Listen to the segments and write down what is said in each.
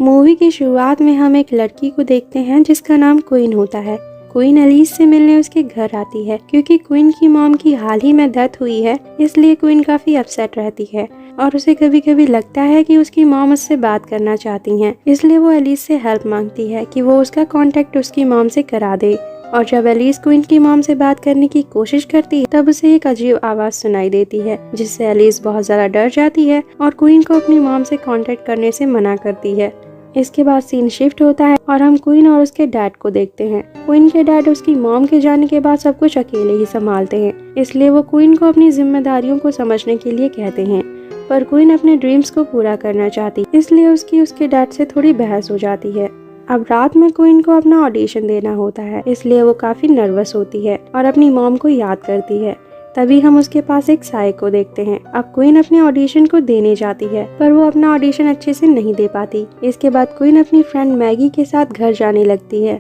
Movie की शुरुआत में हम एक लड़की को देखते हैं जिसका नाम क्वीन होता है। क्वीन एलिस से मिलने उसके घर आती है। क्योंकि क्वीन की मॉम की हाल ही में डेथ हुई है, इसलिए क्वीन काफी अपसेट रहती है और उसे कभी कभी लगता है कि उसकी मॉम उससे बात करना चाहती हैं। इसलिए वो एलिस से हेल्प मांगती है कि वो उसका कांटेक्ट उसकी मॉम से करा दे। और जब एलिस क्वीन की मॉम से बात करने की कोशिश करती है, तब उसे एक अजीब आवाज सुनाई देती है, जिससे एलिस बहुत ज्यादा डर जाती है और क्वीन को अपनी मॉम से कांटेक्ट करने से मना करती है। इसके बाद सीन शिफ्ट होता है और हम क्वीन और उसके डैड को देखते हैं। क्वीन के डैड उसकी मॉम के जाने के बाद सब कुछ अकेले ही संभालते हैं, इसलिए वो क्वीन को अपनी जिम्मेदारियों को समझने के लिए कहते हैं। पर क्वीन अपने ड्रीम्स को पूरा करना चाहती, इसलिए उसके डैड से थोड़ी बहस हो जाती है। अब रात में क्वीन को अपना ऑडिशन देना होता है, इसलिए वो काफी नर्वस होती है और अपनी मॉम को याद करती है। तभी हम उसके पास एक साय को देखते हैं। अब क्वीन अपने ऑडिशन को देने जाती है, पर वो अपना ऑडिशन अच्छे से नहीं दे पाती। इसके बाद क्वीन अपनी फ्रेंड मैगी के साथ घर जाने लगती है,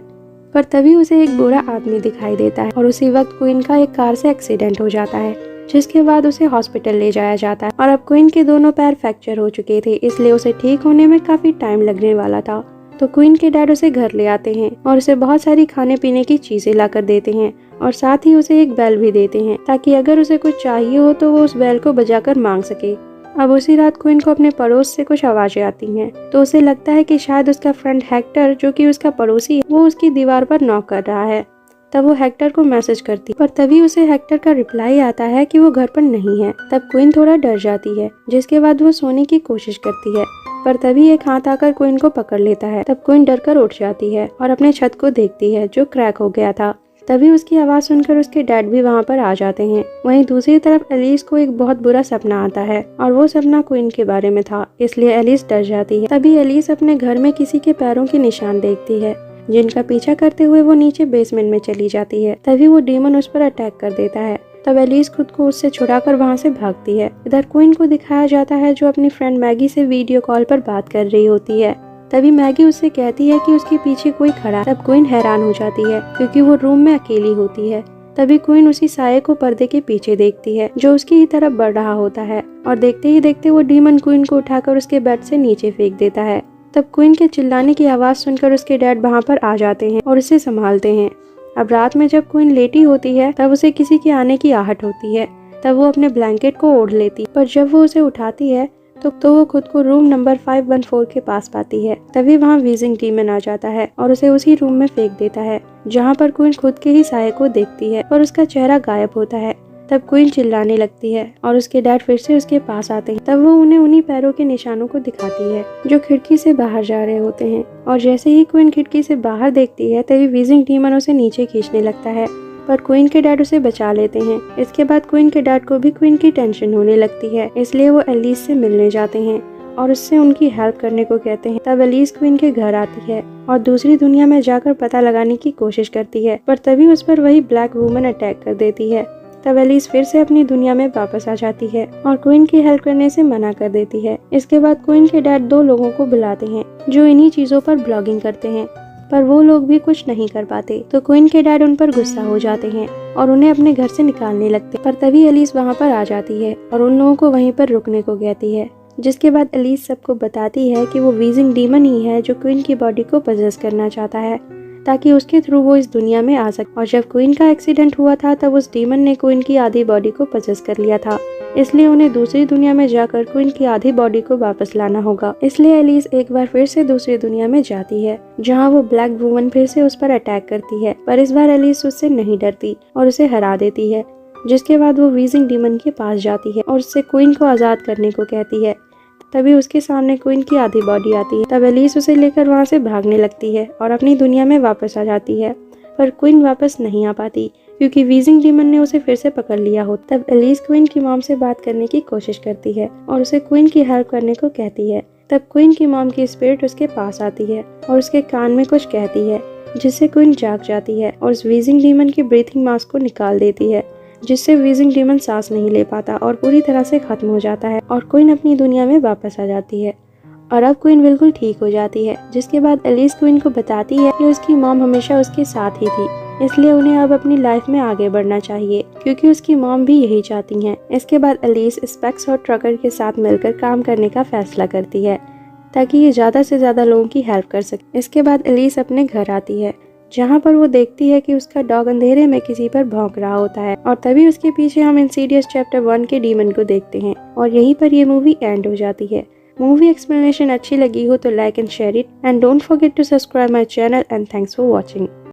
पर तभी उसे एक बुरा आदमी दिखाई देता है और उसी वक्त क्वीन का एक कार से एक्सीडेंट हो जाता है, जिसके बाद उसे हॉस्पिटल ले जाया जाता है। और अब क्वीन के दोनों पैर फ्रैक्चर हो चुके थे, इसलिए उसे ठीक होने में काफी टाइम लगने वाला था। तो क्वीन के डैड उसे घर ले आते हैं और उसे बहुत सारी खाने पीने की चीजें लाकर देते हैं और साथ ही उसे एक बेल भी देते हैं, ताकि अगर उसे कुछ चाहिए हो तो वो उस बेल को बजाकर मांग सके। अब उसी रात क्वीन को अपने पड़ोस से कुछ आवाजें आती हैं, तो उसे लगता है कि शायद उसका फ्रेंड हेक्टर, जो कि उसका पड़ोसी है, वो उसकी दीवार पर नॉक कर रहा है। तब वो हेक्टर को मैसेज करती, पर तभी उसे हेक्टर का रिप्लाई आता है कि वो घर पर नहीं है। तब क्वीन थोड़ा डर जाती है, जिसके बाद वो सोने की कोशिश करती है, पर तभी एक हाथ आकर क्वीन को पकड़ लेता है। तब क्वीन डरकर उठ जाती है और अपने छत को देखती है, जो क्रैक हो गया था। तभी उसकी आवाज सुनकर उसके डैड भी वहाँ पर आ जाते हैं। वहीं दूसरी तरफ एलिस को एक बहुत बुरा सपना आता है और वो सपना क्वीन के बारे में था, इसलिए एलिस डर जाती है। तभी एलिस अपने घर में किसी के पैरों के निशान देखती है, जिनका पीछा करते हुए वो नीचे बेसमेंट में चली जाती है। तभी वो डीमन उस पर अटैक कर देता है। तब एलिस खुद को उससे छुड़ाकर वहाँ से भागती है। इधर क्वीन को दिखाया जाता है, जो अपनी फ्रेंड मैगी से वीडियो कॉल पर बात कर रही होती है। तभी मैगी उससे कहती है कि उसके पीछे कोई खड़ा है। तब क्वीन हैरान हो जाती है, क्योंकि वो रूम में अकेली होती है। तभी क्वीन उसी साये को पर्दे के पीछे देखती है, जो उसकी ही तरफ बढ़ रहा होता है, और देखते ही देखते वो डीमन क्वीन को उठाकर उसके बेड से नीचे फेंक देता है। तब क्वीन के चिल्लाने की आवाज सुनकर उसके डैड वहाँ पर आ जाते हैं और उसे संभालते हैं। अब रात में जब क्वीन लेटी होती है, तब उसे किसी के आने की आहट होती है। तब वो अपने ब्लैंकेट को ओढ़ लेती, पर जब वो उसे उठाती है तो वो खुद को रूम नंबर 514 के पास पाती है। तभी वहाँ वीजिंग डीमन आ जाता है और उसे उसी रूम में फेंक देता है, जहाँ पर क्वीन खुद के ही साये को देखती है और उसका चेहरा गायब होता है। तब क्वीन चिल्लाने लगती है और उसके डैड फिर से उसके पास आते हैं। तब वो उन्हें उन्हीं पैरों के निशानों को दिखाती है, जो खिड़की से बाहर जा रहे होते हैं। और जैसे ही क्वीन खिड़की से बाहर देखती है, तभी वीजिंग डीमन उसे नीचे खींचने लगता है, पर क्वीन के डैड उसे बचा लेते हैं। इसके बाद क्वीन के डैड को भी क्वीन की टेंशन होने लगती है, इसलिए वो एलिस से मिलने जाते हैं और उससे उनकी हेल्प करने को कहते हैं। तब एलिस क्वीन के घर आती है और दूसरी दुनिया में जाकर पता लगाने की कोशिश करती है, पर तभी उस पर वही ब्लैक वुमन अटैक कर देती है। तब एलिस फिर से अपनी दुनिया में वापस आ जाती है और क्वीन की हेल्प करने से मना कर देती है। इसके बाद क्वीन के डैड 2 लोगों को बुलाते हैं, जो इन्हीं चीजों पर ब्लॉगिंग करते हैं, पर वो लोग भी कुछ नहीं कर पाते। तो क्वीन के डैड उन पर गुस्सा हो जाते हैं और उन्हें अपने घर से निकालने लगते। पर तभी एलिस वहाँ पर आ जाती है और उन लोगों को वहीं पर रुकने को कहती है, जिसके बाद एलिस सबको बताती है कि वो वीजिंग डीमन ही है, जो क्वीन की बॉडी को पजेस करना चाहता है, ताकि उसके थ्रू वो इस दुनिया में आ सके। और जब क्वीन का एक्सीडेंट हुआ था, तब उस डीमन ने क्वीन की आधी बॉडी को पजेस कर लिया था, इसलिए उन्हें दूसरी दुनिया में जाकर क्वीन की आधी बॉडी को वापस लाना होगा। इसलिए एलिस एक बार फिर से दूसरी दुनिया में जाती है, जहां वो ब्लैक वुमन फिर से उस पर अटैक करती है, पर इस बार एलिस उससे नहीं डरती और उसे हरा देती है। जिसके बाद वो वीजिंग डीमन के पास जाती है और उससे क्वीन को आजाद करने को कहती है। तभी उसके सामने क्वीन की आधी बॉडी आती है। तब एलिस उसे लेकर वहाँ से भागने लगती है और अपनी दुनिया में वापस आ जाती है, पर क्वीन वापस नहीं आ पाती, क्योंकि वीजिंग डीमन ने उसे फिर से पकड़ लिया हो। तब एलिस क्वीन की मॉम से बात करने की कोशिश करती है और उसे क्वीन की हेल्प करने को कहती है। तब क्वीन की मॉम की स्पिरिट उसके पास आती है और उसके कान में कुछ कहती है, जिससे क्वीन जाग जाती है और उस वीजिंग डीमन की ब्रीथिंग मास्क को निकाल देती है, जिससे वीजिंग डीमन सांस नहीं ले पाता और पूरी तरह से खत्म हो जाता है और क्वीन अपनी दुनिया में वापस आ जाती है। और अब क्वीन बिल्कुल ठीक हो जाती है। जिसके बाद एलिस क्वीन को बताती है कि उसकी मॉम हमेशा उसके साथ ही थी, इसलिए उन्हें अब अपनी लाइफ में आगे बढ़ना चाहिए, क्योंकि उसकी मॉम भी यही चाहती हैं। इसके बाद एलिस स्पेक्स और ट्रकर के साथ मिलकर काम करने का फैसला करती है। ताकि ये ज़्यादा से ज़्यादा लोगों की हेल्प कर सके। इसके बाद एलिस अपने घर आती है, जहाँ पर वो देखती है कि उसका डॉग अंधेरे में किसी पर भौंक रहा होता है, और तभी उसके पीछे हम इंसीडियस चैप्टर 1 के डीमन को देखते हैं और यहीं पर ये मूवी एंड हो जाती है। मूवी एक्सप्लेनेशन अच्छी लगी हो तो like and share it, and don't forget to subscribe my channel, and thanks for watching.